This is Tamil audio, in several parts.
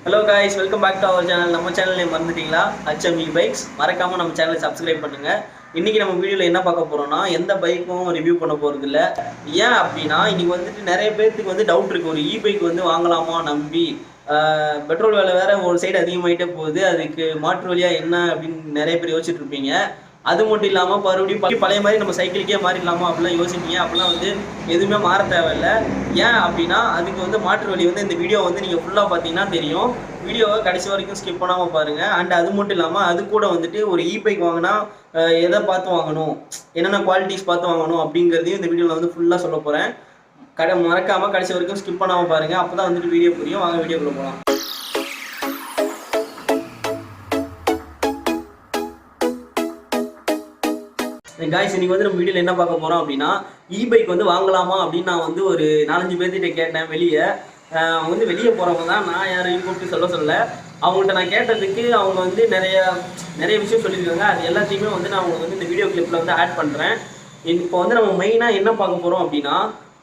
Hello guys, welcome back to our channel. நம்ம சேனல் நேம் மறந்துட்டீங்களா? ebikes. மறக்காம நம்ம சேனலை சப்ஸ்கிரைப் பண்ணுங்க. இன்னைக்கு நம்ம வீடியோல என்ன பார்க்க போறோம்னா எந்த பைக்கும் ரிவ்யூ பண்ண போறது இல்ல. ஏன் அப்படினா இன்னைக்கு வந்துட்டு நிறைய பேருக்கு வந்து டவுட் இருக்கு. ஒரு e-bike வந்து வாங்கலாமா நம்பி பெட்ரோல் விலை வேற ஒரு சைடு அதிகமாயிட்டே போகுது. அதுக்கு மாற்று வழியா என்ன அப்படின்னு நிறைய பேர் யோசிச்சுட்டு இருப்பீங்க. அது மட்டும் இல்லாம மறுபடியும் பழைய மாதிரி நம்ம சைக்கிளுக்கே மாறிடலாமா அப்படிலாம் யோசிப்பீங்க. அப்படிலாம் வந்து எதுவுமே மாற தேவையில்லை. ஏன் அப்படின்னா அதுக்கு வந்து மாற்று வழி வந்து இந்த வீடியோ வந்து நீங்க ஃபுல்லா பார்த்தீங்கன்னா தெரியும். வீடியோவை கடைசி வரைக்கும் ஸ்கிப் பண்ணாம பாருங்க. அண்ட் அது மட்டும் இல்லாம அது கூட வந்துட்டு ஒரு e-bike வாங்கினா எதை பார்த்து வாங்கணும், என்னென்ன குவாலிட்டிஸ் பார்த்து வாங்கணும் அப்படிங்கிறதையும் இந்த வீடியோவில் வந்து ஃபுல்லா சொல்ல போறேன். மறக்காம கடைசி வரைக்கும் ஸ்கிப் பண்ணாம பாருங்க. அப்பதான் வந்துட்டு வீடியோ புரியும். வாங்க வீடியோக்குள்ள போகலாம். காய்ஸ், இன்னைக்கு வந்து நம்ம வீடியோல என்ன பார்க்க போறோம் அப்படின்னா e-bike வந்து வாங்கலாமா அப்படின்னு நான் வந்து ஒரு 4-5 பேர்த்திட்ட கேட்டேன். வெளியே அவங்க வந்து வெளியே போறவங்க தான், நான் யாரையும் கூப்பிட்டு சொல்ல அவங்கள்ட்ட நான் கேட்டதுக்கு அவங்க வந்து நிறைய விஷயம் சொல்லியிருக்காங்க. அது எல்லாத்தையுமே வந்து நான் உங்களுக்கு வந்து இந்த வீடியோ கிளிப்ல வந்து ஆட் பண்றேன். இப்போ வந்து நம்ம மெயினா என்ன பார்க்க போறோம் அப்படின்னா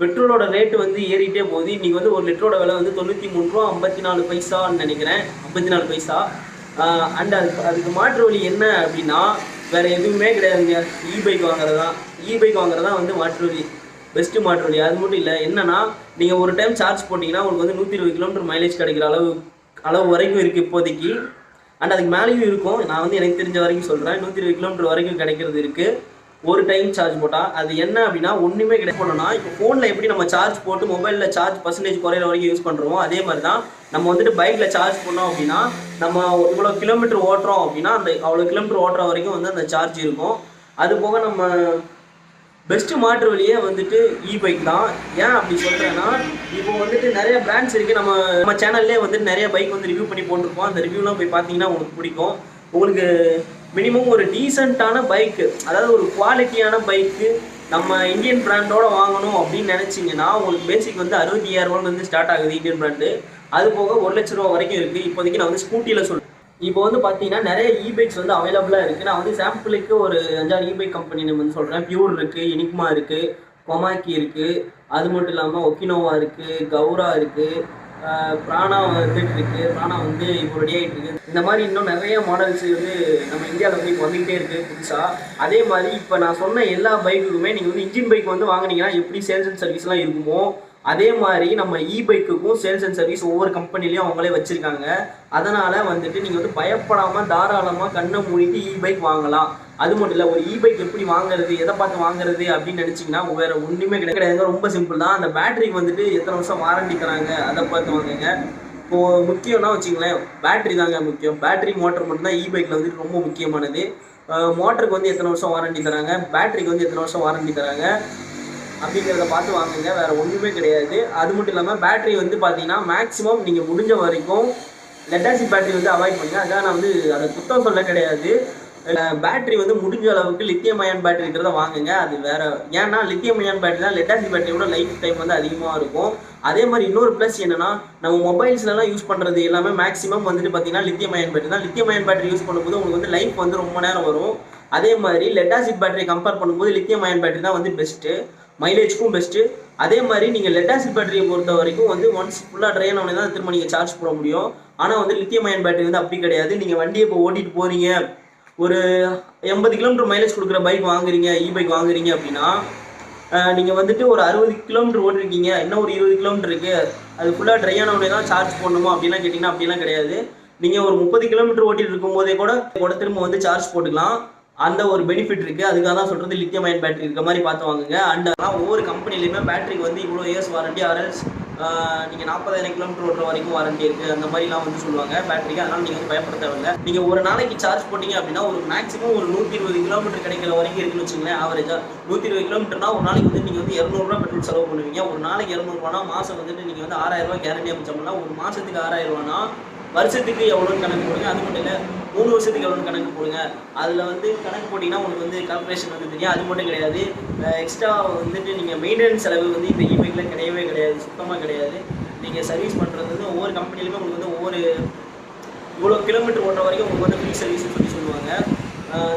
பெட்ரோலோட ரேட்டு வந்து ஏறிட்டே போகுது. இன்னைக்கு வந்து ஒரு லிட்டரோட விலை வந்து 93 ரூபா 54 பைசான்னு நினைக்கிறேன், 54 பைசா. அண்ட் அதுக்கு மாற்று வழி என்ன அப்படின்னா வேற எதுவுமே கிடையாதுங்க. e-bike வாங்குறதா வந்து மாற்று வழி, பெஸ்ட்டு மாற்று வழி. அது மட்டும் இல்லை, என்னன்னா நீங்கள் ஒரு டைம் சார்ஜ் போட்டிங்கன்னா உங்களுக்கு வந்து 120 கிலோமீட்டர் மைலேஜ் கிடைக்கிற அளவு வரைக்கும் இருக்குது இப்போதைக்கு. அண்ட் அதுக்கு மேலேயும் இருக்கும். நான் வந்து எனக்கு தெரிஞ்ச வரைக்கும் சொல்கிறேன், 120 கிலோமீட்டர் வரைக்கும் கிடைக்கிறது இருக்குது ஒரு டைம் சார்ஜ் போட்டால். அது என்ன அப்படின்னா ஒன்றுமே கிடைக்கணும்னா இப்போ ஃபோனில் எப்படி நம்ம சார்ஜ் போட்டு மொபைலில் சார்ஜ் பர்சன்டேஜ் குறையிற வரைக்கும் யூஸ் பண்ணுறோமோ அதே மாதிரி தான் நம்ம வந்துட்டு பைக்கில் சார்ஜ் பண்ணோம் அப்படின்னா நம்ம இவ்வளோ கிலோமீட்டர் ஓட்டுறோம் அப்படின்னா அந்த அவ்வளோ கிலோமீட்டர் ஓட்டுற வரைக்கும் வந்து அந்த சார்ஜ் இருக்கும். அது போக நம்ம பெஸ்ட்டு மாற்று வழியே வந்துட்டு e-bike தான். ஏன் அப்படி சொல்கிறேன்னா இப்போ வந்துட்டு நிறைய பிராண்ட்ஸ் இருக்குது. நம்ம சேனல்லே வந்துட்டு நிறைய பைக் வந்து ரிவ்யூ பண்ணி போட்டிருப்போம். அந்த ரிவ்யூலாம் போய் பார்த்தீங்கன்னா உங்களுக்கு பிடிக்கும். உங்களுக்கு மினிமம் ஒரு டீசெண்டான பைக்கு, அதாவது ஒரு குவாலிட்டியான பைக்கு நம்ம இந்தியன் பிராண்டோட வாங்கணும் அப்படின்னு நினச்சிங்கன்னா உங்களுக்கு பேசிக் வந்து 65,000 ரூபாயிலேருந்து ஸ்டார்ட் ஆகுது இந்தியன் பிராண்டு. அது போக 1,00,000 ரூபா வரைக்கும் இருக்குது. இப்போதைக்கு நான் வந்து ஸ்கூட்டியில் சொல்கிறேன். இப்போ வந்து பார்த்தீங்கன்னா நிறைய e-bikes வந்து அவைலபிளாக இருக்குது. நான் வந்து சாம்பிளுக்கு ஒரு 5-6 e-bike கம்பெனி நம்ம வந்து சொல்கிறேன். பியூர் இருக்குது, எனிக்மா இருக்குது, கொமாக்கி இருக்குது, அது மட்டும் இல்லாமல் ஒக்கினோவா இருக்குது, கௌரா இருக்குது, பிராணா வந்துட்டு இருக்கு. பிராணா வந்து இப்போ ரெடி ஆகிட்டு இருக்கு. இந்த மாதிரி இன்னும் நிறைய மாடல்ஸ் வந்து நம்ம இந்தியாவில் வந்து இப்போ வந்துகிட்டே இருக்கு புதுசாக. அதே மாதிரி இப்போ நான் சொன்ன எல்லா பைக்குக்குமே நீங்கள் வந்து இன்ஜின் பைக் வந்து வாங்கினீங்கன்னா எப்படி சேல்ஸ் அண்ட் சர்வீஸ்லாம் இருக்குமோ அதே மாதிரி நம்ம e-bikeக்கும் சேல்ஸ் அண்ட் சர்வீஸ் ஒவ்வொரு கம்பெனிலையும் அவங்களே வச்சுருக்காங்க. அதனால் வந்துட்டு நீங்கள் வந்து பயப்படாமல் தாராளமாக கண்ணை மூடிட்டு e-bike வாங்கலாம். அது மட்டும் இல்லை, ஒரு e-bike எப்படி வாங்குறது, எதை பார்த்து வாங்குறது அப்படின்னு நினச்சிங்கன்னா வேறு ஒன்றுமே கிடையாது. ரொம்ப சிம்பிள் தான். அந்த பேட்டரிக்கு வந்துட்டு எத்தனை வருஷம் வாரண்டி தராங்க அதை பார்த்து வாங்குங்க. இப்போது முக்கியம்னா வச்சுங்களேன், பேட்டரி தாங்க முக்கியம். பேட்டரி மோட்டர் மட்டும்தான் e-bikeல வந்துட்டு ரொம்ப முக்கியமானது. மோட்டருக்கு வந்து எத்தனை வருஷம் வாரண்டி தராங்க, பேட்டரிக்கு வந்து எத்தனை வருஷம் வாரண்டி தராங்க அப்படிங்கிறத பார்த்து வாங்குங்க. வேறு ஒன்றுமே கிடையாது. அது மட்டும் இல்லாமல் பேட்டரி வந்து பார்த்தீங்கன்னா மேக்ஸிமம் நீங்கள் முடிஞ்ச வரைக்கும் லெட் ஆசிட் பேட்டரி வந்து அவாய்ட் பண்ணுங்கள். அதான் நான் வந்து அதை குத்தம் சொல்ல கிடையாது. பேட்டரி வந்து முடிஞ்ச அளவுக்கு லித்தியம் அயான் பேட்டரி இருக்கிறத வாங்குங்க. அது வேற, ஏன்னா லித்தியம் அயான் பேட்டரி தான் லெட் ஆசிட் பேட்டரியோட லைஃப் டைம் வந்து அதிகமாக இருக்கும். அதே மாதிரி இன்னொரு ப்ளஸ் என்னன்னா நம்ம மொபைல்ஸ்லாம் யூஸ் பண்ணுறது எல்லாமே மேக்ஸிமம் வந்துட்டு பார்த்தீங்கன்னா லித்தியம் அயான் பேட்டரி தான். லித்தியம் அயான் பேட்டரி யூஸ் பண்ணும்போது உங்களுக்கு வந்து லைஃப் வந்து ரொம்ப நேரம் வரும். அதே மாதிரி லெட் ஆசிட் பேட்டரி கம்பேர் பண்ணும்போது லித்தியம் அயான் பேட்டரி தான் வந்து பெஸ்ட்டு, மைலேஜ்க்கும் பெஸ்ட்டு. அதே மாதிரி நீங்கள் லெட் ஆசிட் பேட்டரியை பொறுத்த வரைக்கும் வந்து ஒன்ஸ் ஃபுல்லாக ட்ரைன் ஆனே தான் திரும்ப நீங்கள் சார்ஜ் போட முடியும். ஆனால் வந்து லித்தியம் அயான் பேட்டரி வந்து அப்படி கிடையாது. நீங்கள் வண்டியை இப்போ ஓட்டிட்டு போகிறீங்க, ஒரு 80 கிலோமீட்டர் மைலேஜ் கொடுக்குற பைக் வாங்குறீங்க, e-bike வாங்குறீங்க அப்படின்னா நீங்கள் வந்துட்டு ஒரு 60 கிலோமீட்டர் ஓட்டிருக்கீங்க, இன்னும் ஒரு 20 கிலோமீட்டர் இருக்குது, அது ஃபுல்லாக ட்ரை ஆனவுடனே தான் சார்ஜ் பண்ணணுமா அப்படிலாம் கேட்டிங்கன்னா அப்படிலாம் கிடையாது. நீங்கள் ஒரு 30 கிலோமீட்டர் ஓட்டிட்டு இருக்கும்போதே கூட திரும்ப வந்து சார்ஜ் போட்டுக்கலாம். அந்த ஒரு பெனிஃபிட் இருக்குது. அதுக்காக தான் சொல்கிறது லித்தியம் அயன் பேட்டரி இருக்க மாதிரி பார்த்து வாங்குங்க. அண்ட் ஆனால் ஒவ்வொரு கம்பெனிலையுமே பேட்டரிக்கு வந்து இவ்வளோ இயர்ஸ் வாரண்டி, ஆர்எல்ஸ் நீங்கள் 40,000 கிலோமீட்டர் ஓட்டுற வரைக்கும் வாரண்டி இருக்குது, அந்த மாதிரிலாம் வந்து சொல்லுவாங்க பேட்டரிக்கு. அதனால் நீங்கள் வந்து பயப்பட தேவையில்லை. நீங்கள் ஒரு நாளைக்கு சார்ஜ் போட்டிங்க அப்படின்னா ஒரு மேக்ஸிமம் ஒரு 120 கிலோமீட்டர் கிடைக்கிற வரைக்கும் இருக்குன்னு வச்சுங்களேன். ஆவரேஜாக 120 கிலோமீட்டர்னா ஒரு நாளைக்கு வந்து நீங்கள் வந்து 200 ரூபா பெட்ரோல் செலவு பண்ணுவீங்க. ஒரு நாளைக்கு 200 ரூபானா மாதம் வந்துட்டு நீங்கள் வந்து 6,000 ரூபா கேரண்டியாக மிச்சம்னா ஒரு மாதத்துக்கு 6,000 ரூபானா வருஷத்துக்கு எவ்வளோன்னு கணக்கு போடுங்க. அது மட்டும் இல்லை 3 வருஷத்துக்கு எவ்வளோன்னு கணக்கு போடுங்க. அதில் வந்து கணக்கு போட்டிங்கன்னா உங்களுக்கு வந்து கால்குலேஷன் வந்து தெரியும். அது மட்டும் கிடையாது, எக்ஸ்ட்ரா வந்துட்டு நீங்கள் மெயின்டெனன்ஸ் செலவு வந்து இந்த e-bikeல கிடையவே கிடையாது, சுத்தமாக கிடையாது. நீங்கள் சர்வீஸ் பண்ணுறது வந்து ஒவ்வொரு கம்பெனிலுமே உங்களுக்கு வந்து ஒவ்வொரு இவ்வளோ கிலோமீட்டர் ஓட்டுற வரைக்கும் உங்களுக்கு வந்து ஃப்ரீ சர்வீஸ்னு சொல்லி சொல்லுவாங்க.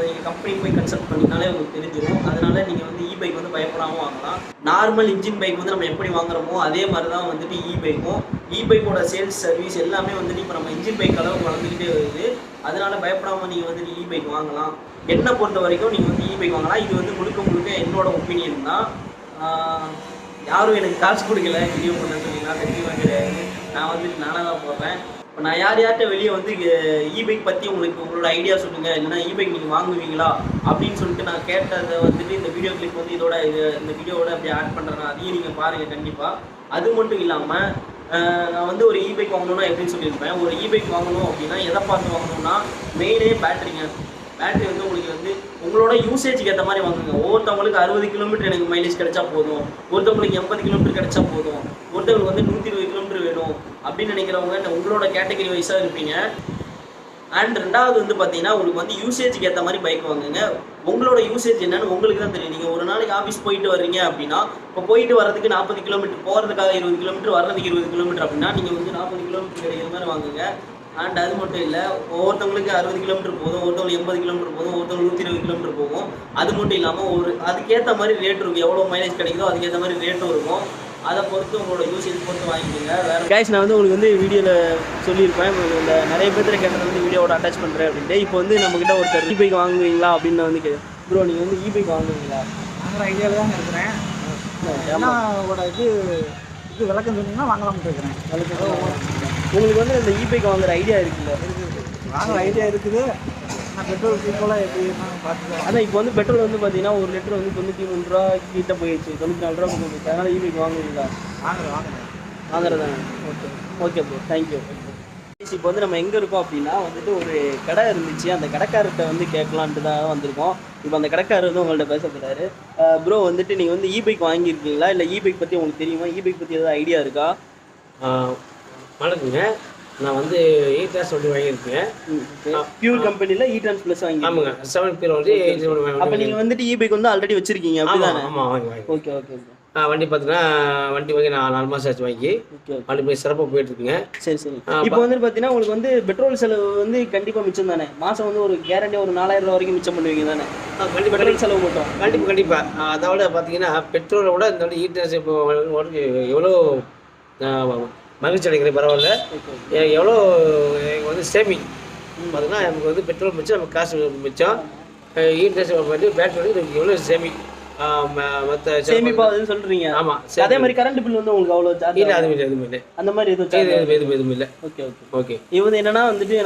நீங்கள் கம்பெனிக்கு போய் கன்சல்ட் பண்ணினாலே உங்களுக்கு தெரிஞ்சிடும். அதனால் நீங்கள் வந்து e-bike வந்து பயப்படாமல் வாங்கலாம். நார்மல் இன்ஜின் பைக் வந்து நம்ம எப்படி வாங்குறோமோ அதே மாதிரி தான் வந்துட்டு e-bikeம். பைக்கோட சேல்ஸ் சர்வீஸ் எல்லாமே வந்துட்டு இப்போ நம்ம இன்ஜின் பைக் அளவுக்கு வளர்ந்துக்கிட்டே வருது. அதனால பயப்படாமல் நீங்கள் வந்துட்டு பைக் வாங்கலாம். என்னை பொறுத்த வரைக்கும் நீங்கள் வந்து பைக் வாங்கலாம். இது வந்து முழுக்க என்னோட ஒப்பீனியன் தான். யாரும் எனக்கு காசு கொடுக்கல வீடியோ பண்ண சொன்னீங்கன்னா கண்டிப்பாக கிடையாது. நான் வந்துட்டு நானாக தான் போடுறேன். இப்போ நான் யார்கிட்ட வெளியே வந்து பைக் பற்றி உங்களோட ஐடியா சொல்லுங்கள், இல்லைனா பைக் நீங்கள் வாங்குவீங்களா அப்படின்னு சொல்லிட்டு நான் கேட்டதை வந்துட்டு இந்த வீடியோ கிளிப் வந்து இந்த வீடியோவோட அப்படியே ஆட் பண்ணுறேன். அதையும் நீங்கள் பாருங்கள் கண்டிப்பாக. அது மட்டும் இல்லாமல் நான் வந்து ஒரு பைக் வாங்கணும்னா எப்படின்னு சொல்லியிருப்பேன். ஒரு பைக் வாங்கணும் அப்படின்னா எதை பார்த்து வாங்கணும்னா மெயினே பேட்டரிங்க. பேட்டரி வந்து உங்களுக்கு வந்து உங்களோட யூசேஜுக்கு ஏற்ற மாதிரி வாங்குங்க. ஒவ்வொருத்தவங்களுக்கு 60 கிலோமீட்டர் எனக்கு மைலேஜ் கிடைச்சா போதும், ஒருத்தவங்களுக்கு 80 கிலோமீட்டர் கிடைச்சா போதும், ஒருத்தவங்களுக்கு வந்து 120 கிலோமீட்டர் வேணும் அப்படின்னு நினைக்கிறவங்க உங்களோட கேட்டகரி வைஸாக இருப்பீங்க. அண்ட் ரெண்டாவது வந்து பார்த்தீங்கன்னா உங்களுக்கு வந்து யூசேஜுக்கு ஏற்ற மாதிரி பைக் வாங்குங்க. உங்களோட யூசேஜ் என்னன்னு உங்களுக்கு தான் தெரியும். நீங்கள் ஒரு நாளைக்கு ஆஃபீஸ் போயிட்டு வர்றீங்க அப்படின்னா இப்போ போயிட்டு வரதுக்கு 40 கிலோமீட்டர், போகிறதுக்காக 20 கிலோமீட்டர், வர்றதுக்கு 20 கிலோமீட்டர் அப்படின்னா நீங்கள் வந்து 40 கிலோமீட்டர் கிடைக்கிற மாதிரி வாங்குங்க. அண்ட் அது மட்டும் இல்லை, ஒவ்வொருத்தவங்களுக்கு 60 கிலோமீட்டர் போதும், ஒருத்தவங்களுக்கு 80 கிலோமீட்டர் போதும், ஒருத்தவங்களுக்கு 120 கிலோமீட்டர் போகும். அது மட்டும் இல்லாமல் அதுக்கேற்ற மாதிரி ரேட் இருக்கும். எவ்வளோ மைலேஜ் கிடைக்குதோ அதுக்கேற்ற மாதிரி ரேட்டும் இருக்கும். அதை பொறுத்து உங்களோட யூசேஜ் பொறுத்து வாங்கிக்கோங்க. வேறு கைஸ் நான் வந்து உங்களுக்கு வந்து வீடியோவில் சொல்லியிருப்பேன். இந்த நிறைய பேர் கேட்டது வந்து வீடியோவோட அட்டாச் பண்ணுறேன் அப்படின்ட்டு. இப்போ வந்து நம்மக்கிட்ட ஒருத்தர் பைக் வாங்குவீங்களா அப்படின்னு வந்து ப்ரோ நீங்கள் வந்து பைக் வாங்குவீங்களா? வாங்குற ஐடியாவில் தான் இருக்கிறேன். என்னோட இது விளக்கம் சொன்னீங்கன்னா வாங்கலாம்னு இருக்கிறேன். உங்களுக்கு வந்து இந்த பைக் வாங்குற ஐடியா இருக்குல்ல? வாங்குற ஐடியா இருக்குது. நான் பெட்ரோல் ஈக்குவலாக எப்படி பார்த்துக்கலாம். அதான் இப்போ வந்து பெட்ரோல் வந்து பார்த்தீங்கன்னா ஒரு லிட்டர் வந்து 93 ரூபா கிட்ட போயிடுச்சு, 94 ரூபா போயிடுச்சு. அதனால் பைக் வாங்குவீங்களா? வாங்குறதாங்க. Okay bro, thank you. இப்போ வந்து நம்ம எங்கே இருக்கோம் அப்படின்னா வந்துட்டு ஒரு கடை இருந்துச்சு. அந்த கடைக்காரர்கிட்ட வந்து கேட்கலான்ட்டு தான் வந்திருக்கோம். இப்போ அந்த கடைக்காரர் வந்து உங்கள்கிட்ட பேச போகிறாரு. ப்ரோ வந்துட்டு நீங்கள் வந்து பைக் வாங்கியிருக்கீங்களா, இல்லை பைக் பற்றி உங்களுக்கு தெரியுமா? பைக் பற்றி ஏதாவது ஐடியா இருக்கா? வணக்கங்க, நான் வந்து ட்ரான்ஸ் வண்டி வாங்கியிருக்கேன். பியூர் கம்பெனியில் ட்ரான்ஸ் ப்ளஸ் வாங்கி. ஆமாங்க, 7 பேர் வந்து. அப்போ நீங்கள் வந்துட்டு பைக் வந்து ஆல்ரெடி வச்சிருக்கீங்க அப்படிதானே? ஆமாம், வாங்கி. Okay okay. வண்டி பார்த்தீங்கன்னா வண்டி வாங்கி நான் 4 மாதம் ஆச்சு வாங்கி. வண்டி போய் சிறப்பாக போயிட்டுருக்குங்க. சரி. இப்போ வந்து பார்த்தீங்கன்னா உங்களுக்கு வந்து பெட்ரோல் செலவு வந்து கண்டிப்பாக மிச்சம் தானே? மாதம் வந்து ஒரு கேரண்டியாக ஒரு 4000 ரூபா வரைக்கும் மிச்சம் பண்ணுவீங்க தானே? கண்டிப்பாக பெட்ரோல் செலவு மட்டும். கண்டிப்பாக. அதோட பார்த்தீங்கன்னா பெட்ரோலை விட இந்த வண்டி ட்ரான்ஸ் இப்போ எவ்வளோ மகிழ்ச்சி அடைக்கிறேன். பரவாயில்ல, எவ்வளோ வந்து சேமிங் பார்த்தீங்கன்னா நமக்கு வந்து பெட்ரோல் மிச்சம், நமக்கு காசு மிச்சம். ட்ரான்ஸ் வந்து பேட்டரி வந்து எவ்வளோ சேமிங் மற்ற சேமிப்பாதுன்னு சொல்றீங்க. ஆமாம், அதே மாதிரி கரண்ட் பில் வந்து உங்களுக்கு அவ்வளோ சார்ஜ் இல்லை? எதுவும் இல்லை அந்த மாதிரி எதுவும் இல்லை. ஓகே. இது வந்து என்னன்னா வந்துட்டு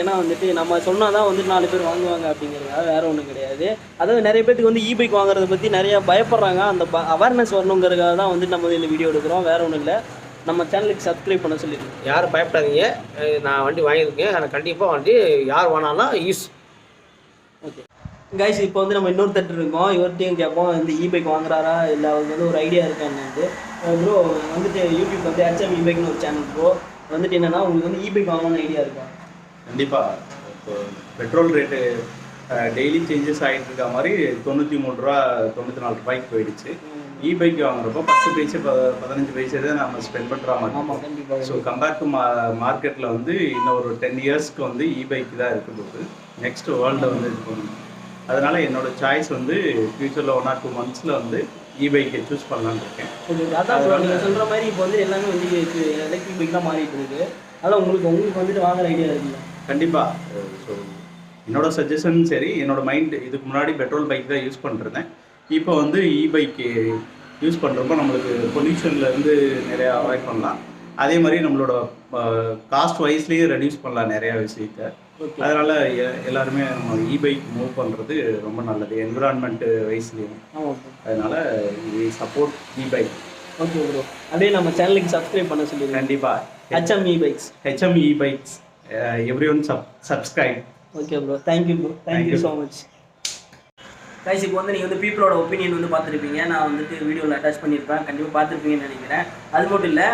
ஏன்னா வந்துட்டு நம்ம சொன்னாதான் வந்து 4 பேர் வாங்குவாங்க அப்படிங்கிறதுனால வேற ஒன்றும் கிடையாது. அதாவது நிறைய பேருக்கு வந்து பைக் வாங்குறத பற்றி நிறைய பயப்படுறாங்க. அந்த அவேர்னஸ் வரணுங்கிறதுக்காக தான் வந்துட்டு நம்ம இந்த வீடியோ எடுக்கிறோம். வேற ஒன்றும் இல்லை. நம்ம சேனலுக்கு சப்ஸ்கிரைப் பண்ண சொல்லிடுங்க. யாரும் பயப்படாதீங்க. நான் வண்டி வாங்கியிருக்கேன். ஆனால் கண்டிப்பாக வண்டி யார் வேணாலும் யூஸ். ஓகே கைஸ், இப்போ வந்து நம்ம இன்னொருத்தட்டு இருக்கோம். இவர்கிட்டையும் கேட்போம் இந்த பைக் வாங்குறாரா, இல்லை அவருக்கு வந்து ஒரு ஐடியா இருக்கான்னு. ப்ரோ வந்துட்டு யூடியூப் வந்து பைக்னு ஒரு சேனல். ப்ரோ வந்துட்டு என்னன்னா உங்களுக்கு வந்து பைக் வாங்கணும்னு ஐடியா இருக்கா? கண்டிப்பாக. இப்போ பெட்ரோல் ரேட்டு டெய்லி சேஞ்சஸ் ஆகிட்டு இருக்க மாதிரி 93 ரூபா 94 ரூபாய்க்கு போயிடுச்சு. பைக் வாங்குறப்போ 10 பைசே 15 பைசே தான் நம்ம ஸ்பெண்ட் பண்ணுற மாதிரி. ஸோ கம்பேர் டு மார்க்கெட்டில் வந்து இன்னும் ஒரு 10 இயர்ஸ்க்கு வந்து பைக் தான் இருக்கும்போது நெக்ஸ்ட் வேர்ல்டில் வந்து இது பண்ணணும். அதனால் என்னோட சாய்ஸ் வந்து ஃபியூச்சரில் 1 or 2 months வந்து பைக்கை சூஸ் பண்ணலான்னு இருக்கேன். அதான் நீங்கள் சொல்கிற மாதிரி இப்போ வந்து எல்லாமே வந்து எலக்ட்ரிக் பைக் தான் மாறிட்டு இருக்கு. அதனால் உங்களுக்கு வந்துட்டு வாங்குற ஐடியா இருக்குல்ல? கண்டிப்பாக. ஸோ என்னோட சஜஷன் சரி, என்னோட மைண்ட் இதுக்கு முன்னாடி பெட்ரோல் பைக் தான் யூஸ் பண்ணிருந்தேன். இப்போ வந்து பைக்கு யூஸ் பண்ணுறப்போ நம்மளுக்கு பொல்யூஷன்லேருந்து நிறையா அவாய்ட் பண்ணலாம். அதே மாதிரி நம்மளோட காஸ்ட் வைஸ்லேயே ரெடியூஸ் பண்ணலாம் நிறையா விஷயத்தை. அதனால் எல்லாருமே நம்ம பைக் மூவ் பண்ணுறது ரொம்ப நல்லது என்விரான்மெண்ட் வைஸ்லேயும். அதனால் சப்போர்ட் பைக். ஓகே ப்ரோ, அப்படியே நம்ம சேனலுக்கு சப்ஸ்கிரைப் பண்ண சொல்லிடுங்க. கண்டிப்பாக. HM bikes everyone subscribe. Okay bro, thank you bro, thank you so much. Guys, இப்போ வந்து நீங்கள் வந்து பீப்புளோட ஒப்பீனியன் வந்து பார்த்துருப்பீங்க. நான் வந்துட்டு வீடியோவில் அட்டாச் பண்ணியிருப்பேன், கண்டிப்பாக பார்த்துருப்பீங்கன்னு நினைக்கிறேன். அது மட்டும் இல்லை,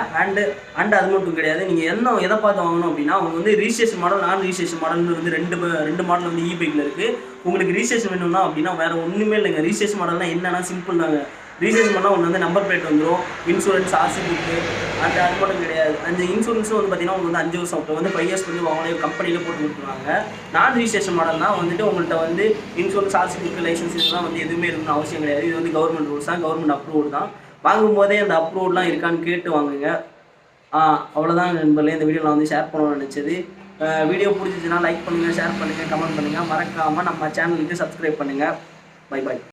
அண்ட் அது மட்டும் கிடையாது. நீங்கள் எதை பார்த்து வாங்கணும் அப்படின்னா உங்களுக்கு வந்து ரிஜிஸ்ட்ரேஷன் மாடல், நான் ரிஜிஸ்ட்ரேஷன் மாடல்னு வந்து ரெண்டு மாடல் வந்து பைக்கில் இருக்குது. உங்களுக்கு ரிஜிஸ்ட்ரேஷன் வேணும்னா அப்படின்னா வேறு ஒன்றுமே இல்லைங்க. ரிஜிஸ்ட்ரேஷன் மாடல்னால் என்னென்னா சிம்பிள் தாங்க. ரிஜிஸ்ட்ரேஷன் பண்ணால் ஒன்று வந்து நம்பர் பிளேட் வந்துடும், இன்சூரன்ஸ், ஆர்சி புக்கு. அது மட்டும் கிடையாது. அந்த இன்சூரன்ஸும் வந்து பார்த்தீங்கன்னா உங்களுக்கு வந்து 5 வருஷம், அப்போ வந்து 5 இயர்ஸ் வந்து அவங்களே கம்பெனியில் போட்டு கொடுத்துருவாங்க. நான் ரிஜிஸ்ட்ரேஷன் மாடல்னால் வந்துட்டு உங்கள்கிட்ட வந்து இன்சூரன்ஸ், ஆர்சி புக்கு, லைசன்ஸ் இதெல்லாம் வந்து எதுவுமே இருக்கணும்னு அவசியம் கிடையாது. இது வந்து கவர்மெண்ட் ரூல்ஸ் தான், கவர்மெண்ட் அப்ரூவ்டு தான். வாங்கும்போதே அந்த அப்ரூவ்லாம் இருக்கான்னு கேட்டு வாங்குங்க. அவ்வளோதான் நண்பர்களே, இந்த வீடியோ நான் வந்து ஷேர் பண்ணணும்னு நினச்சது. வீடியோ பிடிச்சிச்சுன்னா லைக் பண்ணுங்கள், ஷேர் பண்ணுங்கள், கமெண்ட் பண்ணுங்கள். மறக்காமல் நம்ம சேனலுக்கு சப்ஸ்கிரைப் பண்ணுங்கள். Bye bye.